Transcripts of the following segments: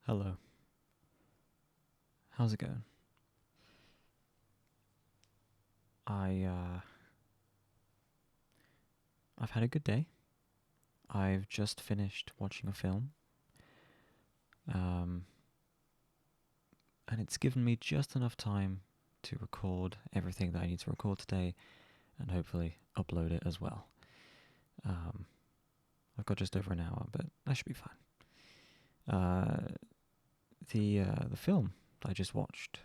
Hello. How's it going? I I've had a good day. I've just finished watching a film. Um and it's given me just enough time to record everything that I need to record today and hopefully upload it as well. Um I've got just over an hour, but that should be fine. The film that I just watched.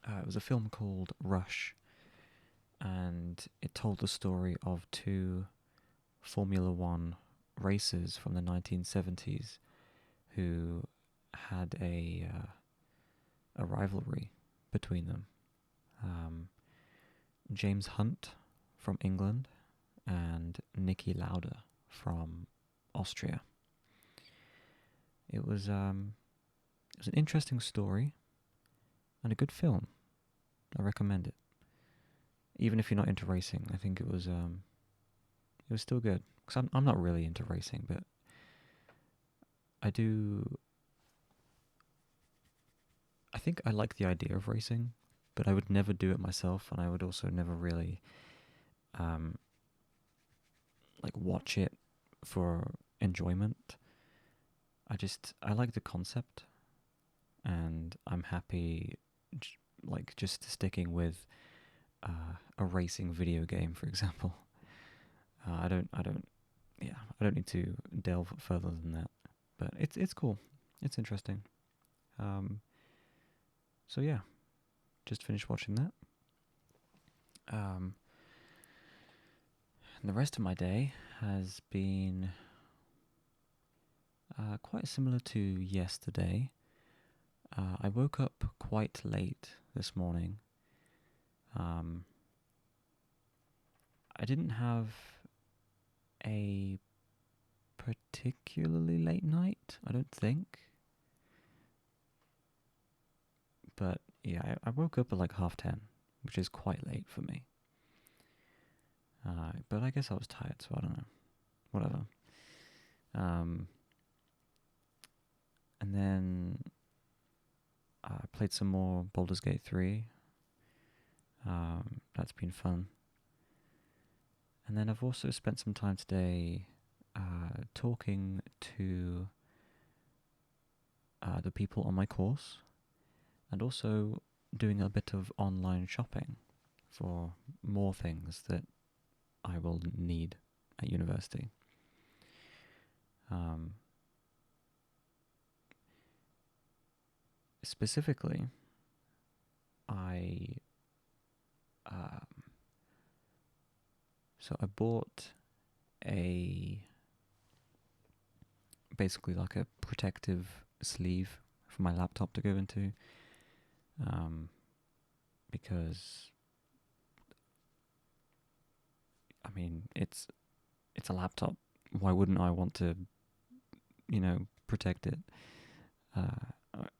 It was a film called Rush, and it told the story of two Formula One racers from the 1970s who had a rivalry between them. Um, James Hunt from England and Niki Lauda from Austria. It was an interesting story and a good film. I recommend it. Even if you're not into racing, I think it was still good. Because I'm not really into racing, but I do. I think I like the idea of racing, but I would never do it myself, and I would also never really um, like watch it for enjoyment. I like the concept, and I'm happy, just sticking with a racing video game, for example. I don't, yeah, I don't need to delve further than that. But it's cool, it's interesting. Um, so yeah, just finished watching that. Um, and the rest of my day has been quite similar to yesterday. I woke up quite late this morning. Um, I didn't have a particularly late night, I don't think. But yeah, I woke up at like 10:30, which is quite late for me. But I guess I was tired, so I don't know. Whatever. Um, and then I played some more Baldur's Gate 3. That's been fun. And then I've also spent some time today talking to the people on my course and also doing a bit of online shopping for more things that I will need at university. Um, Specifically, I um, I bought a basically like a protective sleeve for my laptop to go into, um, because I mean it's a laptop. Why wouldn't I want to protect it?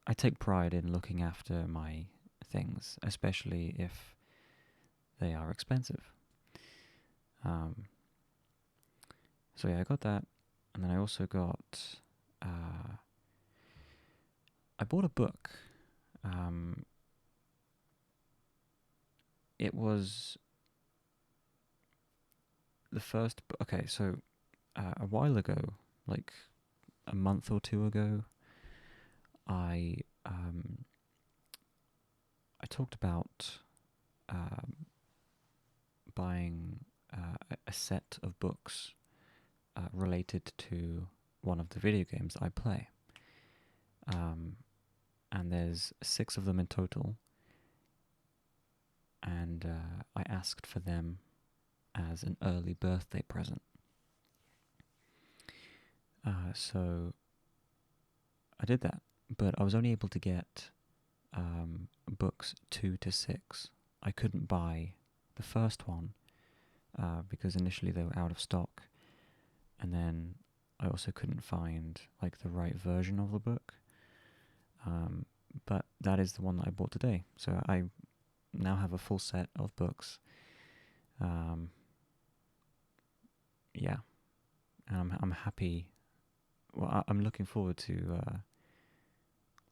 I take pride in looking after my things, especially if they are expensive. Um, so yeah, I got that, and then I also got. I bought a book. Um, it was the first. Okay, so a while ago, like a month or two ago, I um, I talked about um, buying a set of books related to one of the video games I play. Um, and there's 6 of them in total. And I asked for them as an early birthday present. So I did that, but I was only able to get books 2 to 6. I couldn't buy the first one because initially they were out of stock, and then I also couldn't find like the right version of the book. But that is the one that I bought today. So I now have a full set of books. Um, yeah, and I'm happy I'm looking forward to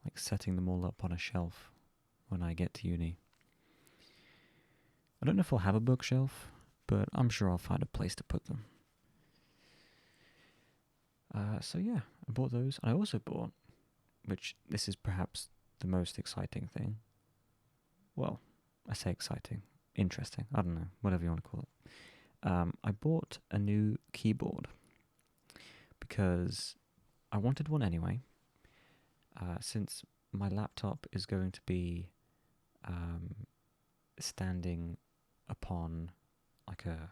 like setting them all up on a shelf when I get to uni. I don't know if I'll have a bookshelf, but I'm sure I'll find a place to put them. So yeah, I bought those. I also bought, which this is perhaps the most exciting thing. Well, I say exciting, interesting. I don't know, whatever you want to call it. I bought a new keyboard because I wanted one anyway. Since my laptop is going to be standing upon like a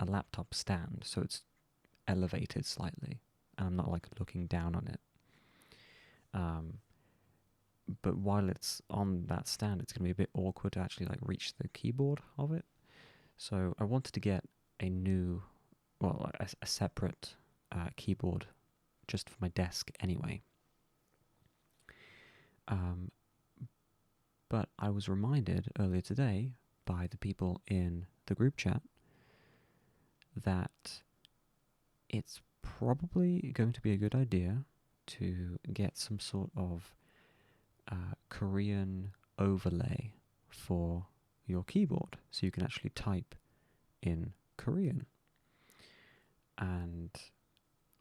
laptop stand, so it's elevated slightly, and I'm not like looking down on it. But while it's on that stand, it's going to be a bit awkward to actually like reach the keyboard of it. So I wanted to get a new, well, a separate keyboard just for my desk anyway. But I was reminded earlier today by the people in the group chat that it's probably going to be a good idea to get some sort of Korean overlay for your keyboard so you can actually type in Korean. And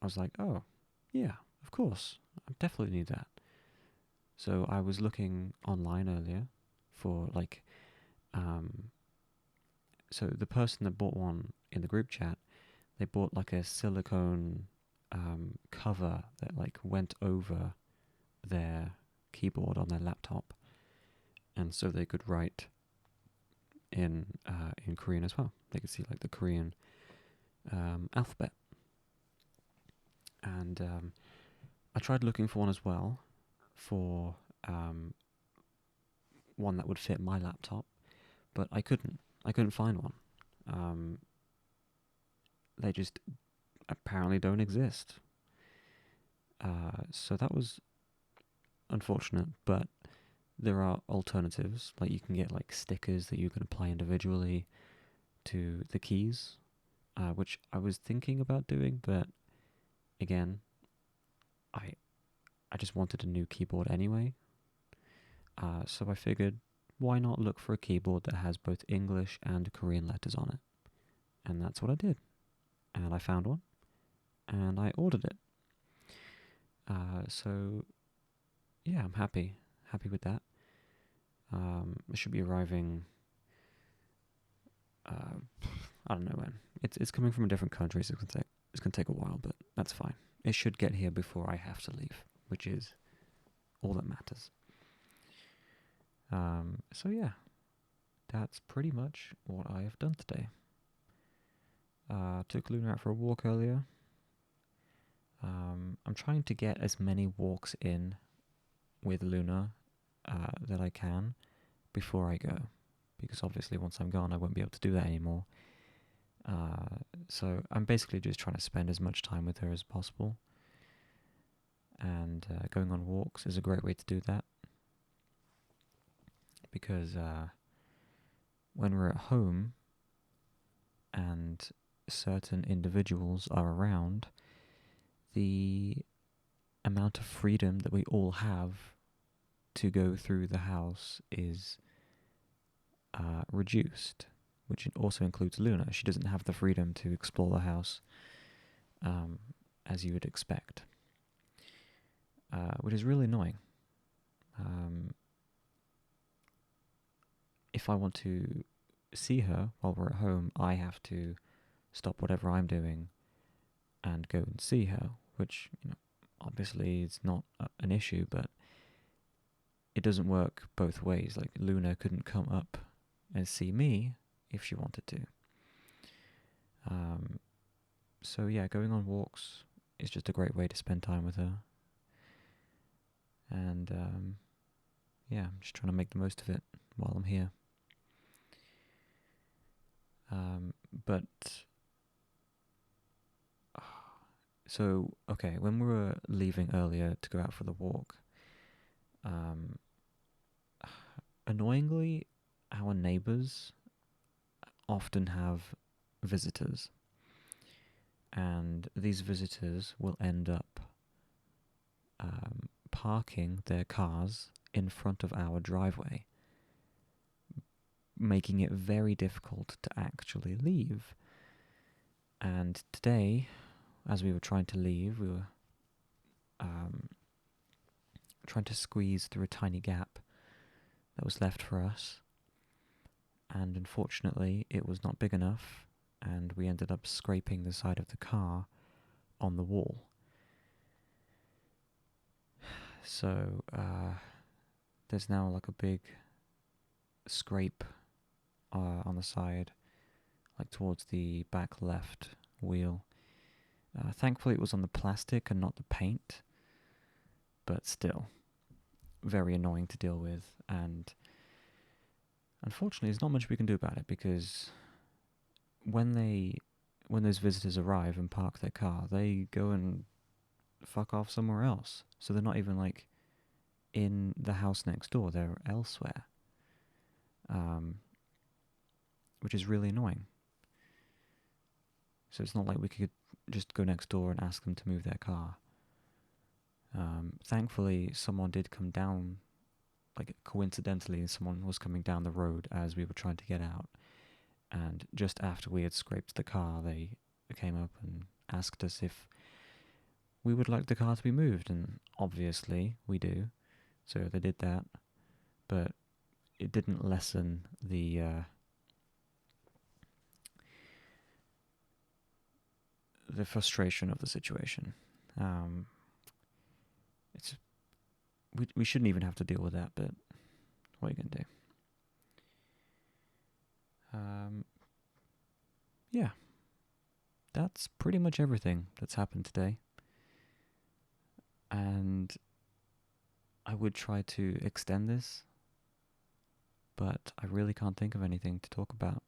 I was like, oh, yeah, of course, I definitely need that. So I was looking online earlier for like, so the person that bought one in the group chat, they bought like a silicone cover that like went over their keyboard on their laptop, and so they could write in Korean as well. They could see like the Korean alphabet. And I tried looking for one as well, for one that would fit my laptop, but I couldn't. I couldn't find one. They just apparently don't exist. So that was unfortunate, but there are alternatives. Like you can get like stickers that you can apply individually to the keys, which I was thinking about doing, but again, I just wanted a new keyboard anyway. So I figured, why not look for a keyboard that has both English and Korean letters on it? And that's what I did. And I found one, and I ordered it. So yeah, I'm happy with that. It should be arriving. I don't know when. It's coming from a different country, so it's gonna take a while, but that's fine. It should get here before I have to leave, which is all that matters. So yeah, that's pretty much what I have done today. Took Luna out for a walk earlier. I'm trying to get as many walks in with Luna that I can before I go, because obviously once I'm gone I won't be able to do that anymore. So I'm basically just trying to spend as much time with her as possible, and going on walks is a great way to do that, because when we're at home and certain individuals are around, the amount of freedom that we all have to go through the house is reduced, which also includes Luna. She doesn't have the freedom to explore the house as you would expect, which is really annoying. If I want to see her while we're at home, I have to stop whatever I'm doing and go and see her, which, obviously is not an issue, but it doesn't work both ways. Like, Luna couldn't come up and see me if she wanted to. So yeah, going on walks is just a great way to spend time with her. And yeah, I'm just trying to make the most of it while I'm here. But so, okay, when we were leaving earlier to go out for the walk, annoyingly, our neighbours often have visitors. and these visitors will end up parking their cars in front of our driveway, making it very difficult to actually leave. And today, as we were trying to leave, we were trying to squeeze through a tiny gap that was left for us, and unfortunately it was not big enough, and we ended up scraping the side of the car on the wall. So there's now like a big scrape on the side, like towards the back left wheel. Thankfully it was on the plastic and not the paint, but still very annoying to deal with, and unfortunately there's not much we can do about it, because when those visitors arrive and park their car, they go and fuck off somewhere else. So they're not even like in the house next door, they're elsewhere, which is really annoying. So it's not like we could just go next door and ask them to move their car. Thankfully, someone did come down, like coincidentally, someone was coming down the road as we were trying to get out. And just after we had scraped the car, they came up and asked us if we would like the car to be moved. And obviously, we do. So they did that. But it didn't lessen the frustration of the situation. We shouldn't even have to deal with that, but what are you going to do? Yeah, that's pretty much everything that's happened today. And I would try to extend this, but I really can't think of anything to talk about.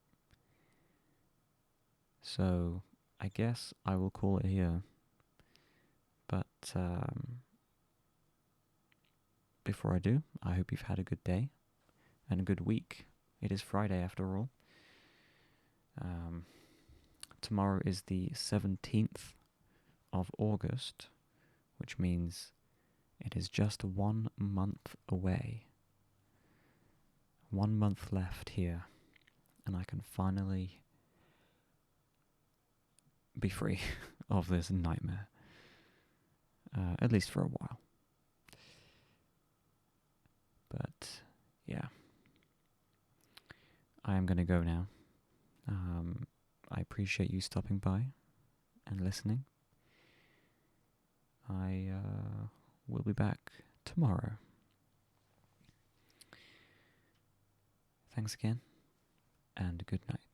So I guess I will call it here. But before I do, I hope you've had a good day and a good week. It is Friday after all. Tomorrow is the 17th of August, which means it is just 1 month away. 1 month left here, and I can finally be free of this nightmare, at least for a while. But yeah, I am going to go now. I appreciate you stopping by and listening. I will be back tomorrow. Thanks again, and good night.